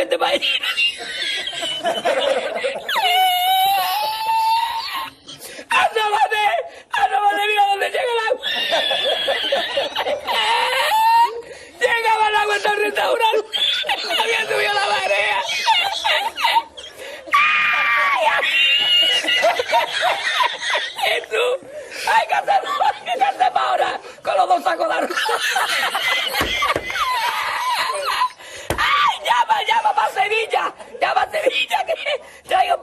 vete para allí. ¡Asómate! ¡Mira dónde llega el agua! ¡Llegaba el agua hasta el restaurante! ¡Había subido la marea! ¡Jesús! ¡Hay que hacer ahora! ¡Con los dos sacos de arroz! ¡Ay! ¡Llama para Sevilla! ¡Llama a Sevilla! ¡Que traigo